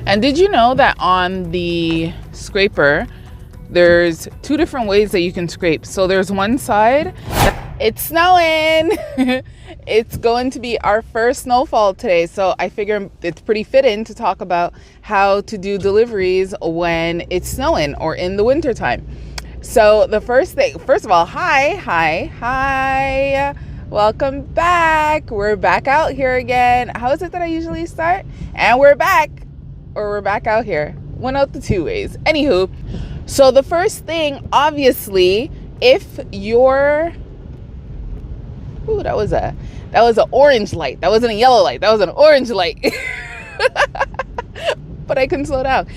And did you know that on the scraper, there's two different ways that you can scrape? So there's one side, it's snowing. It's going to be our first snowfall today. So I figure it's pretty fitting to talk about how to do deliveries when it's snowing or in the wintertime. So the first of all, hi. Welcome back. We're back out here again. How is it that I usually start? And we're back. Or we're back out here. One out the two ways. Anywho, so the first thing, obviously, if you're... Ooh, that was an orange light. That wasn't a yellow light. That was an orange light. But I can slow down.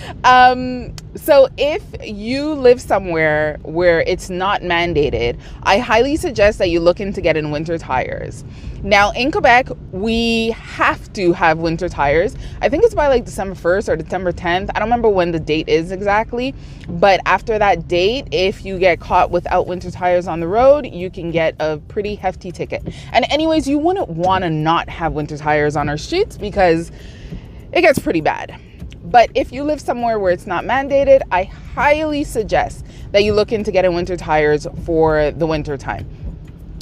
So if you live somewhere where it's not mandated, I highly suggest that you look into getting winter tires. Now in Quebec, we have to have winter tires. I think it's by like December 1st or December 10th. I don't remember when the date is exactly, but after that date, if you get caught without winter tires on the road, you can get a pretty hefty ticket. And anyways, you wouldn't want to not have winter tires on our streets because it gets pretty bad. But if you live somewhere where it's not mandated, I highly suggest that you look into getting winter tires for the winter time.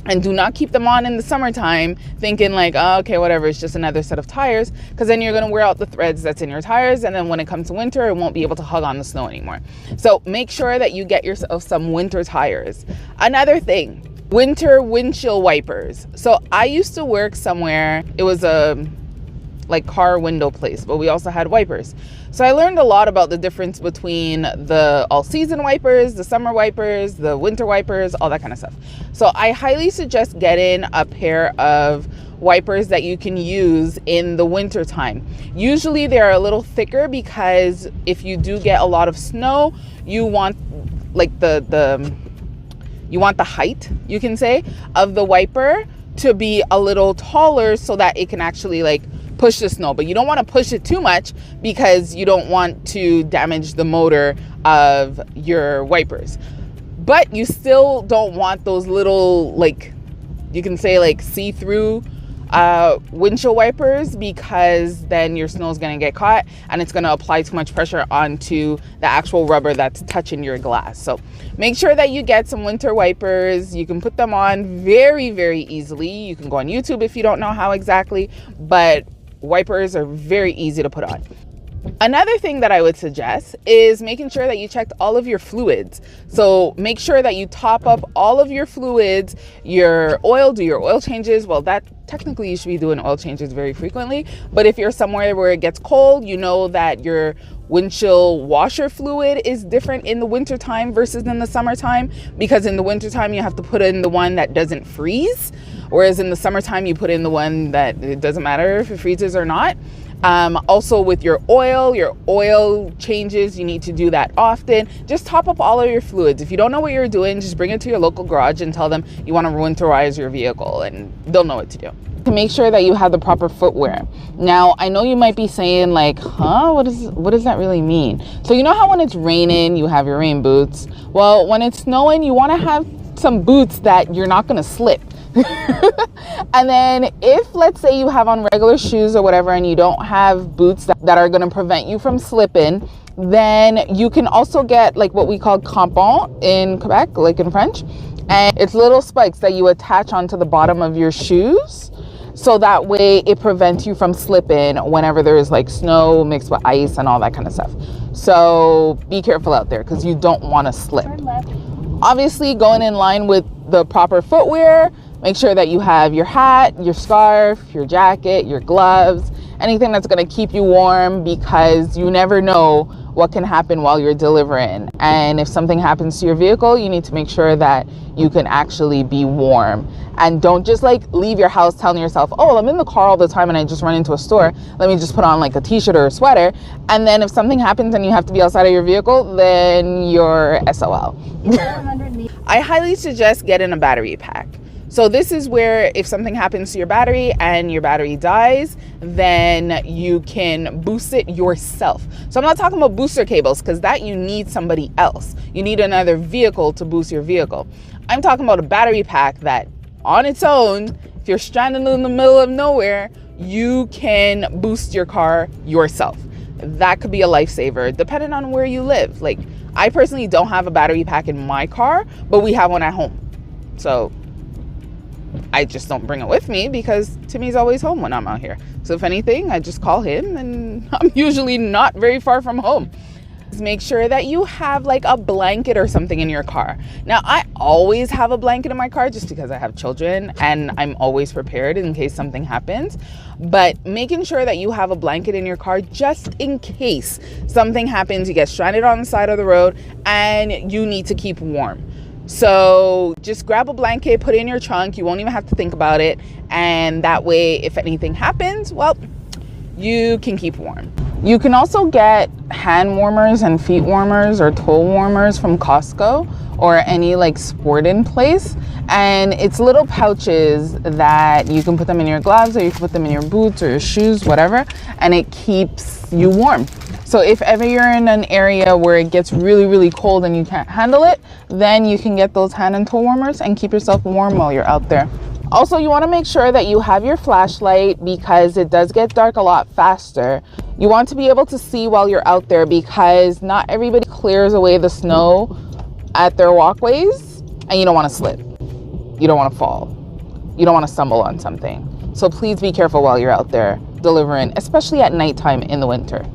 And do not keep them on in the summertime thinking like, oh, okay, whatever, it's just another set of tires, because then you're going to wear out the threads that's in your tires. And then when it comes to winter, it won't be able to hug on the snow anymore. So make sure that you get yourself some winter tires. Another thing, winter windshield wipers. So I used to work somewhere. It was a like car window place, but we also had wipers. So I learned a lot about the difference between the all-season wipers, the summer wipers, the winter wipers, all that kind of stuff. So I highly suggest getting a pair of wipers that you can use in the winter time. Usually they're a little thicker because if you do get a lot of snow, you want like you want the height, you can say, of the wiper to be a little taller so that it can actually like push the snow, but you don't want to push it too much because you don't want to damage the motor of your wipers. But you still don't want those little, like, you can say like see-through windshield wipers, because then your snow is going to get caught and it's going to apply too much pressure onto the actual rubber that's touching your glass. So make sure that you get some winter wipers. You can put them on very, very easily. You can go on YouTube if you don't know how exactly, but wipers are very easy to put on. Another thing that I would suggest is making sure that you checked all of your fluids. So make sure that you top up all of your fluids, your oil, do your oil changes. Well, that technically you should be doing oil changes very frequently. But if you're somewhere where it gets cold, you know that your windshield washer fluid is different in the wintertime versus in the summertime, because in the wintertime you have to put in the one that doesn't freeze, whereas in the summertime you put in the one that it doesn't matter if it freezes or not. Also with your oil changes, you need to do that often. Just top up all of your fluids. If you don't know what you're doing, just bring it to your local garage and tell them you want to winterize your vehicle, and they'll know what to do. To make sure that you have the proper footwear. Now, I know you might be saying like, what does that really mean? So you know how when it's raining, you have your rain boots? Well, when it's snowing, you want to have some boots that you're not going to slip. And then if, let's say, you have on regular shoes or whatever and you don't have boots that are going to prevent you from slipping, then you can also get like what we call crampons in Quebec, like in French. And it's little spikes that you attach onto the bottom of your shoes, so that way it prevents you from slipping whenever there's like snow mixed with ice and all that kind of stuff. So be careful out there because you don't want to slip. Obviously, going in line with the proper footwear, make sure that you have your hat, your scarf, your jacket, your gloves, anything that's going to keep you warm, because you never know what can happen while you're delivering. And if something happens to your vehicle, you need to make sure that you can actually be warm. And don't just like leave your house telling yourself, oh, I'm in the car all the time and I just run into a store, let me just put on like a t-shirt or a sweater. And then if something happens and you have to be outside of your vehicle, then you're SOL. I highly suggest getting a battery pack. So this is where if something happens to your battery and your battery dies, then you can boost it yourself. So I'm not talking about booster cables, because that you need somebody else. You need another vehicle to boost your vehicle. I'm talking about a battery pack that on its own, if you're stranded in the middle of nowhere, you can boost your car yourself. that could be a lifesaver depending on where you live. Like, I personally don't have a battery pack in my car, but we have one at home. So I just don't bring it with me because Timmy's always home when I'm out here. So if anything, I just call him, and I'm usually not very far from home. Make sure that you have like a blanket or something in your car. Now, I always have a blanket in my car just because I have children and I'm always prepared in case something happens. But making sure that you have a blanket in your car just in case something happens, you get stranded on the side of the road and you need to keep warm. So just grab a blanket, put it in your trunk. You won't even have to think about it. And that way, if anything happens, well, you can keep warm. You can also get hand warmers and feet warmers or toe warmers from Costco or any like sporting place. And it's little pouches that you can put them in your gloves, or you can put them in your boots or your shoes, whatever, and it keeps you warm. So if ever you're in an area where it gets really, really cold and you can't handle it, then you can get those hand and toe warmers and keep yourself warm while you're out there. Also, you want to make sure that you have your flashlight because it does get dark a lot faster. You want to be able to see while you're out there because not everybody clears away the snow at their walkways, and you don't want to slip. You don't want to fall. You don't want to stumble on something. So please be careful while you're out there delivering, especially at nighttime in the winter.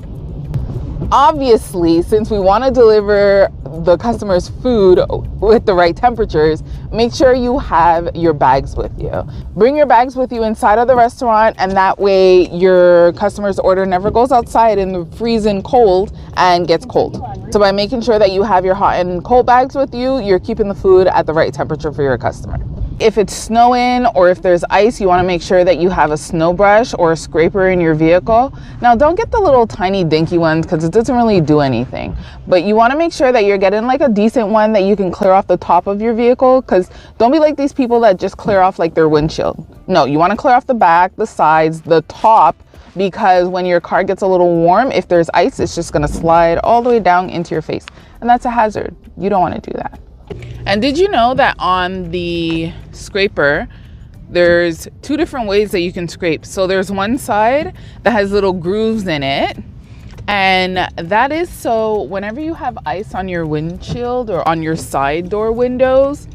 Obviously, since we want to deliver the customer's food with the right temperatures, make sure you have your bags with you. Bring your bags with you inside of the restaurant, and that way your customer's order never goes outside in the freezing cold and gets cold. So by making sure that you have your hot and cold bags with you, you're keeping the food at the right temperature for your customer. If it's snowing or if there's ice, you want to make sure that you have a snow brush or a scraper in your vehicle. Now, don't get the little tiny dinky ones because it doesn't really do anything. But you want to make sure that you're getting like a decent one that you can clear off the top of your vehicle, because don't be like these people that just clear off like their windshield. No, you want to clear off the back, the sides, the top, because when your car gets a little warm, if there's ice, it's just going to slide all the way down into your face. And that's a hazard. You don't want to do that. And did you know that on the scraper, there's two different ways that you can scrape? So there's one side that has little grooves in it. And that is so whenever you have ice on your windshield or on your side door windows,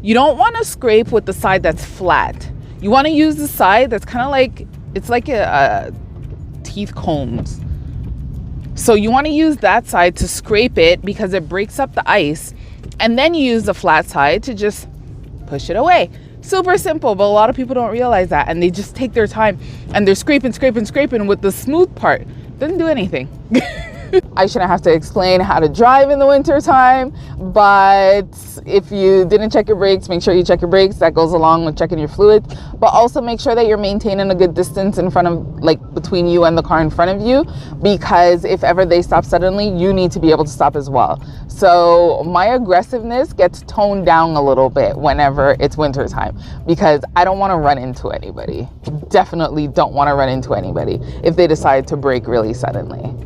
you don't want to scrape with the side that's flat. You want to use the side that's kind of like, it's like a teeth combs. So you want to use that side to scrape it because it breaks up the ice. And then you use the flat side to just push it away. Super simple, but a lot of people don't realize that. And they just take their time and they're scraping with the smooth part. Doesn't do anything. I shouldn't have to explain how to drive in the winter time, but if you didn't check your brakes, make sure you check your brakes. That goes along with checking your fluids, but also make sure that you're maintaining a good distance in front of, like between you and the car in front of you, because if ever they stop suddenly, you need to be able to stop as well. So my aggressiveness gets toned down a little bit whenever it's winter time, because I don't want to run into anybody. Definitely don't want to run into anybody if they decide to brake really suddenly.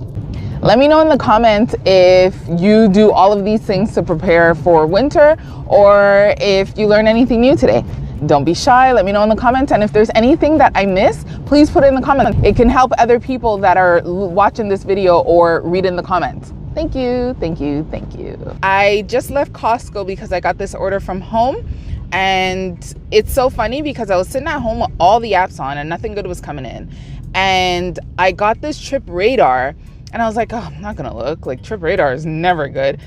Let me know in the comments if you do all of these things to prepare for winter, or if you learn anything new today. Don't be shy. Let me know in the comments. And if there's anything that I missed, please put it in the comments. It can help other people that are watching this video or read in the comments. Thank you. Thank you. Thank you. I just left Costco because I got this order from home. And it's so funny because I was sitting at home with all the apps on and nothing good was coming in. And I got this Trip Radar. And I was like, oh, I'm not going to look. Like, Trip Radar is never good.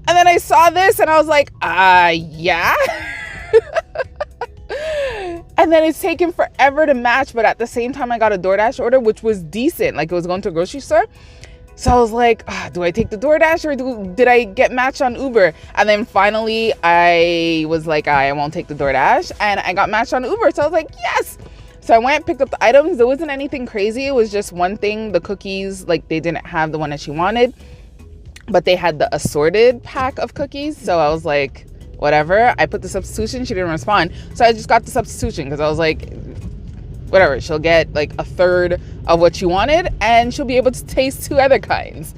And then I saw this and I was like, yeah. And then it's taken forever to match. But at the same time, I got a Doordash order, which was decent. Like, it was going to a grocery store. So I was like, do I take the Doordash or did I get matched on Uber? And then finally, I was like, I won't take the Doordash. And I got matched on Uber. So I was like, yes. So I went, picked up the items. There wasn't anything crazy. It was just one thing. The cookies, like they didn't have the one that she wanted, but they had the assorted pack of cookies. So I was like, whatever. I put the substitution. She didn't respond. So I just got the substitution because I was like, whatever. She'll get like a third of what she wanted and she'll be able to taste two other kinds.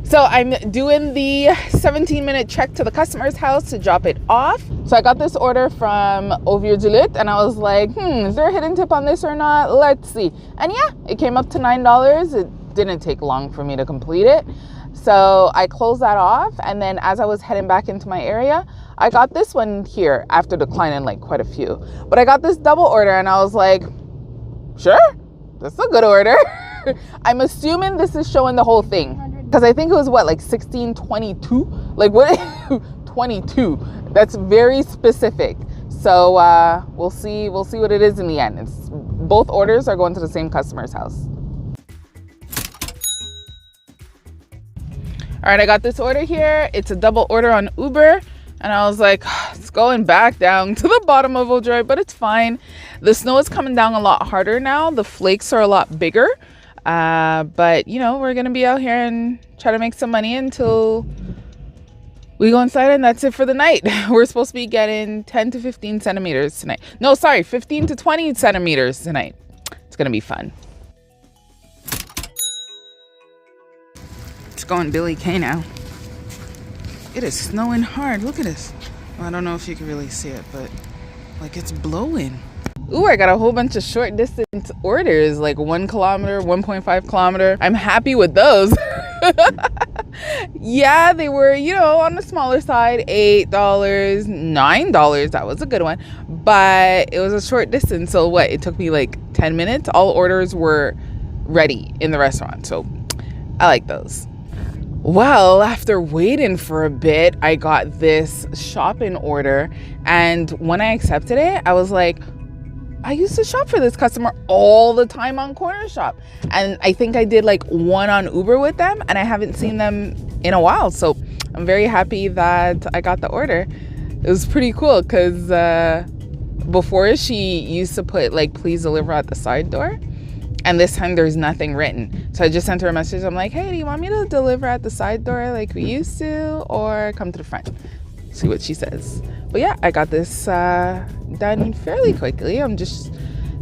So I'm doing the 17-minute trek to the customer's house to drop it off. So I got this order from Outerwear and I was like, is there a hidden tip on this or not? Let's see. And yeah, it came up to $9. didn't take long for me to complete it. So I closed that off, and then as I was heading back into my area, I got this one here after declining like quite a few. But I got this double order, and I was like, sure, that's a good order. I'm assuming this is showing the whole thing, because I think it was what, like 1622, like what? 22. That's very specific. So we'll see what it is in the end. Both orders are going to the same customer's house. All right, I got this order here. It's a double order on Uber. And I was like, it's going back down to the bottom of Outerwear, but it's fine. The snow is coming down a lot harder now. The flakes are a lot bigger. But, you know, we're going to be out here and try to make some money until we go inside, and that's it for the night. We're supposed to be getting 10 to 15 centimeters tonight. No, sorry, 15 to 20 centimeters tonight. It's going to be fun. It's going Billy K now. It is snowing hard. Look at this. Well, I don't know if you can really see it, but like it's blowing. Ooh, I got a whole bunch of short distance orders, like 1 kilometer, 1.5 kilometer. I'm happy with those. Yeah, they were, you know, on the smaller side, $8, $9. That was a good one. But it was a short distance. So what? It took me like 10 minutes. All orders were ready in the restaurant. So I like those. Well, after waiting for a bit, I got this shopping order, and when I accepted it, I was like, I used to shop for this customer all the time on Corner Shop, and I think I did like one on Uber with them, and I haven't seen them in a while, so I'm very happy that I got the order. It was pretty cool because before she used to put like, please deliver at the side door. And this time there's nothing written. So I just sent her a message. I'm like, hey, do you want me to deliver at the side door like we used to, or come to the front? See what she says. But yeah, I got this done fairly quickly. I'm just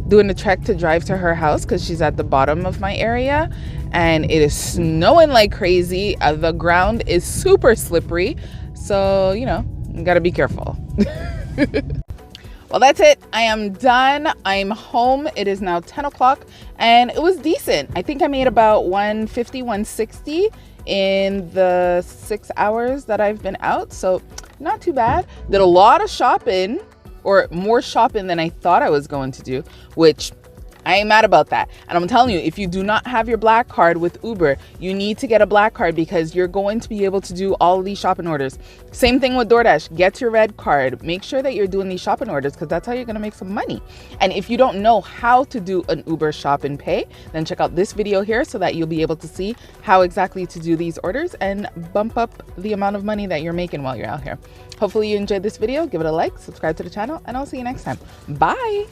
doing the trek to drive to her house because she's at the bottom of my area. And it is snowing like crazy. The ground is super slippery. So, you know, you gotta be careful. Well, that's it. I am done. I'm home. It is now 10 o'clock and it was decent. I think I made about 150, 160 in the 6 hours that I've been out. So not too bad. Did a lot of shopping, or more shopping than I thought I was going to do, which I ain't mad about that. And I'm telling you, if you do not have your black card with Uber, you need to get a black card because you're going to be able to do all of these shopping orders. Same thing with Doordash. Get your red card. Make sure that you're doing these shopping orders because that's how you're going to make some money. And if you don't know how to do an Uber shop and pay, then check out this video here so that you'll be able to see how exactly to do these orders and bump up the amount of money that you're making while you're out here. Hopefully you enjoyed this video. Give it a like, subscribe to the channel, and I'll see you next time. Bye.